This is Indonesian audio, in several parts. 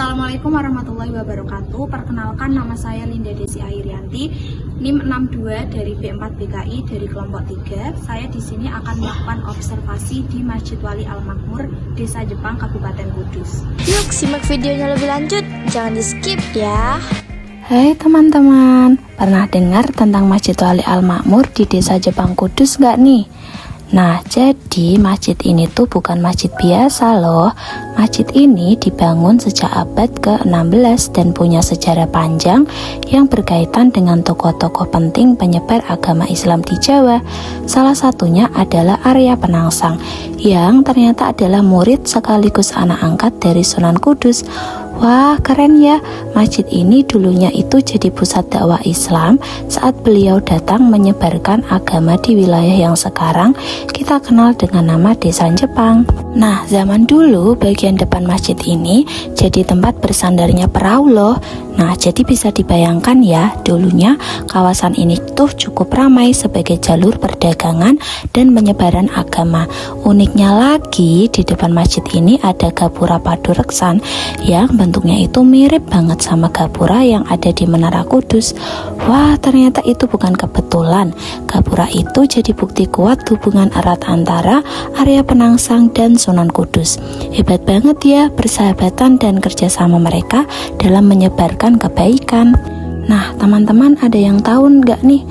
Assalamualaikum warahmatullahi wabarakatuh. Perkenalkan, nama saya Linda Desi Airianti, NIM 62 dari B4 BKI dari kelompok 3. Saya di sini akan melakukan observasi di Masjid Wali Al-Makmur, Desa Jepang, Kabupaten Kudus. Yuk simak videonya lebih lanjut, jangan di skip ya. Hai teman-teman, pernah dengar tentang Masjid Wali Al-Makmur di Desa Jepang Kudus nggak nih? Nah, jadi masjid ini tuh bukan masjid biasa loh. Masjid ini dibangun sejak abad ke-16 dan punya sejarah panjang yang berkaitan dengan tokoh-tokoh penting penyebar agama Islam di Jawa. Salah satunya adalah Arya Penangsang, yang ternyata adalah murid sekaligus anak angkat dari Sunan Kudus. Wah, keren ya. Masjid ini dulunya itu jadi pusat dakwah Islam saat beliau datang menyebarkan agama di wilayah yang sekarang kita kenal dengan nama Desa Jepang. Nah, zaman dulu bagian depan masjid ini jadi tempat bersandarnya perahu loh. Nah, jadi bisa dibayangkan ya, dulunya kawasan ini tuh cukup ramai sebagai jalur perdagangan dan penyebaran agama. Uniknya lagi, di depan masjid ini ada gapura padureksan yang bentuknya itu mirip banget sama gapura yang ada di Menara Kudus. Wah, ternyata itu bukan kebetulan. Gapura itu jadi bukti kuat hubungan erat antara Arya Penangsang dan Sunan Kudus. Hebat banget ya persahabatan dan kerjasama mereka dalam menyebarkan kebaikan. Nah, teman-teman ada yang tahu nggak nih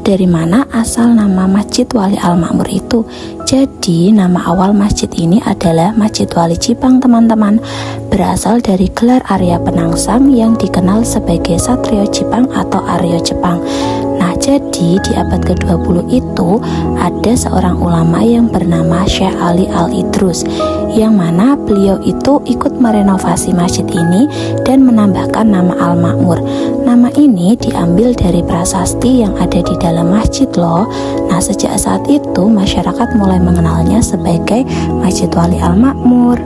dari mana asal nama Masjid Wali Al-Makmur itu? Jadi, nama awal masjid ini adalah Masjid Wali Jipang, teman-teman. Berasal dari gelar Arya Penangsang yang dikenal sebagai Satrio Jipang atau Aryo Jepang. Nah, jadi di abad ke-20 itu ada seorang ulama yang bernama Syekh Ali Al-Idrus, yang mana beliau itu ikut merenovasi masjid ini dan menambahkan nama Al-Makmur. Nama ini diambil dari prasasti yang ada di dalam masjid loh. Nah, sejak saat itu masyarakat mulai mengenalnya sebagai Masjid Wali Al-Makmur.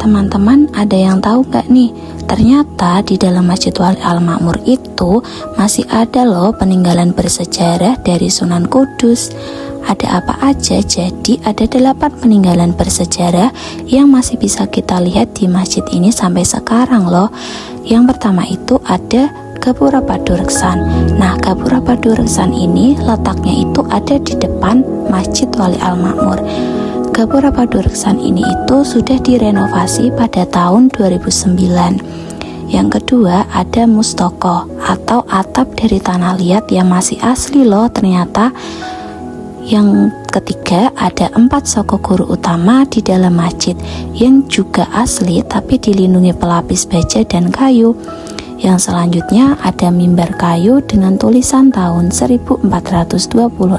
Teman-teman ada yang tahu gak nih? Ternyata di dalam Masjid Wali Al-Makmur itu masih ada loh peninggalan bersejarah dari Sunan Kudus. Ada apa aja? Jadi ada 8 peninggalan bersejarah yang masih bisa kita lihat di masjid ini sampai sekarang loh. Yang pertama itu ada Gapura Padureksan. Nah, Gapura Padureksan ini letaknya itu ada di depan Masjid Wali Al-Makmur. Gapura Padureksan ini itu sudah direnovasi pada tahun 2009. Yang kedua ada Mustoko atau atap dari tanah liat yang masih asli loh ternyata. Yang ketiga ada 4 soko guru utama di dalam masjid yang juga asli tapi dilindungi pelapis baja dan kayu. Yang selanjutnya ada mimbar kayu dengan tulisan tahun 1426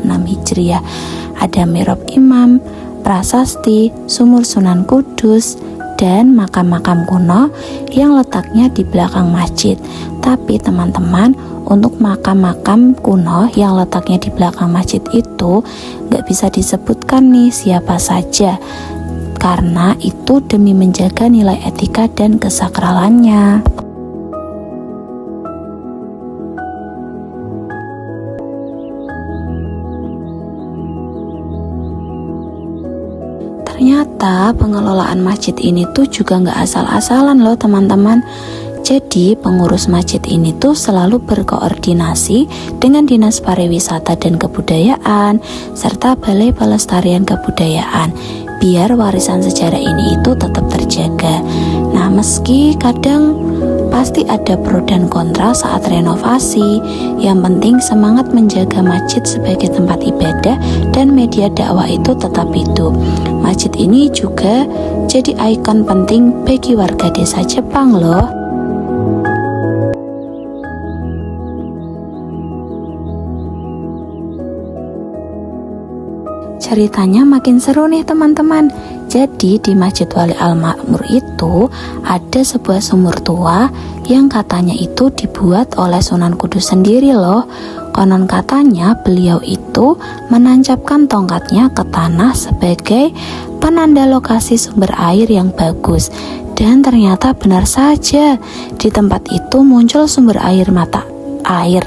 Hijriah. Ada mihrab imam, prasasti, sumur Sunan Kudus, dan makam-makam kuno yang letaknya di belakang masjid. Tapi teman-teman, untuk makam-makam kuno yang letaknya di belakang masjid itu nggak bisa disebutkan nih siapa saja, karena itu demi menjaga nilai etika dan kesakralannya. Ternyata pengelolaan masjid ini tuh juga nggak asal-asalan loh teman-teman. Jadi pengurus masjid ini tuh selalu berkoordinasi dengan Dinas Pariwisata dan Kebudayaan serta Balai Pelestarian Kebudayaan biar warisan sejarah ini itu tetap terjaga. Nah, meski kadang pasti ada pro dan kontra saat renovasi, yang penting semangat menjaga masjid sebagai tempat ibadah dan media dakwah itu tetap hidup. Masjid ini juga jadi ikon penting bagi warga Desa Jepang loh. ceritanya makin seru nih teman-teman. Jadi di Masjid Wali Al-Ma'mur itu ada sebuah sumur tua yang katanya itu dibuat oleh Sunan Kudus sendiri loh. Konon katanya beliau itu menancapkan tongkatnya ke tanah sebagai penanda lokasi sumber air yang bagus. Dan ternyata benar saja, di tempat itu muncul sumber air mata air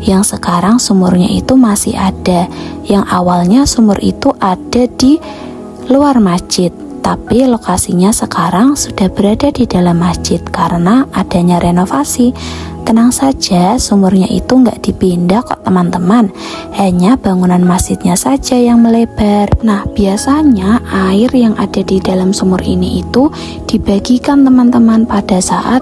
yang sekarang sumurnya itu masih ada. Yang awalnya sumur itu ada di luar masjid, tapi lokasinya sekarang sudah berada di dalam masjid karena adanya renovasi. Tenang saja, sumurnya itu nggak dipindah kok teman-teman, hanya bangunan masjidnya saja yang melebar. Nah, biasanya air yang ada di dalam sumur ini itu dibagikan teman-teman pada saat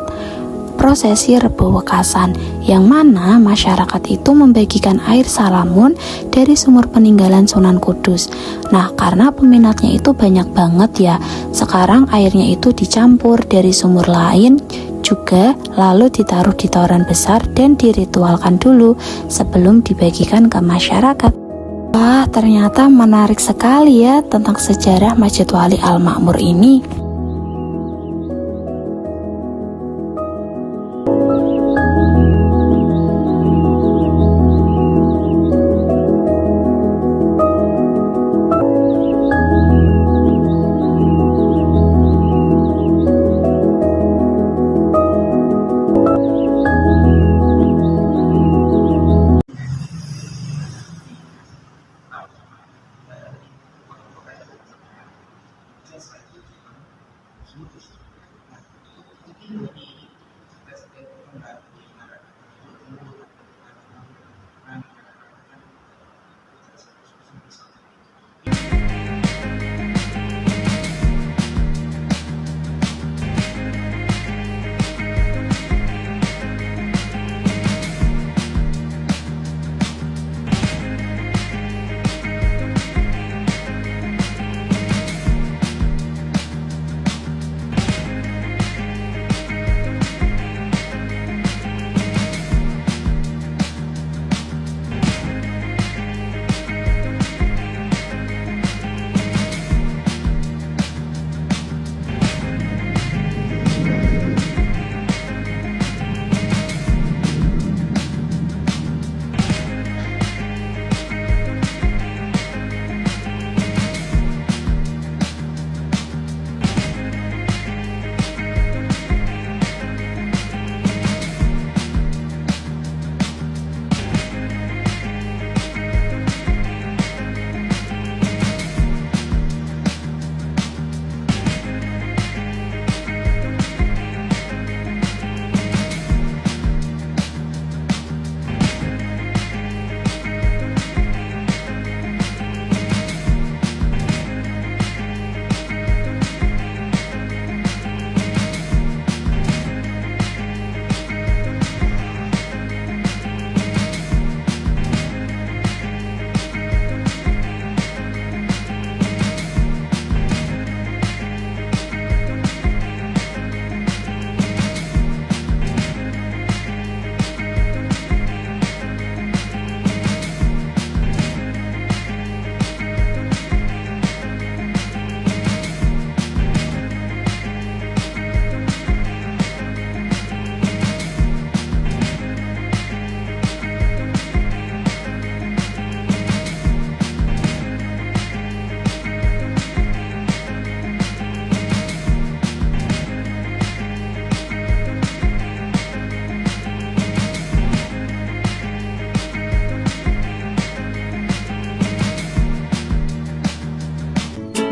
prosesi Rebo Wekasan, yang mana masyarakat itu membagikan air salamun dari sumur peninggalan Sunan Kudus. Nah, karena peminatnya itu banyak banget ya, sekarang airnya itu dicampur dari sumur lain juga, lalu ditaruh di toren besar dan diritualkan dulu sebelum dibagikan ke masyarakat. Wah, ternyata menarik sekali ya tentang sejarah Masjid Wali Al-Ma'mur ini.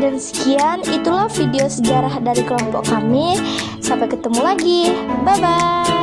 Dan sekian, itulah video sejarah dari kelompok kami. Sampai ketemu lagi. Bye-bye.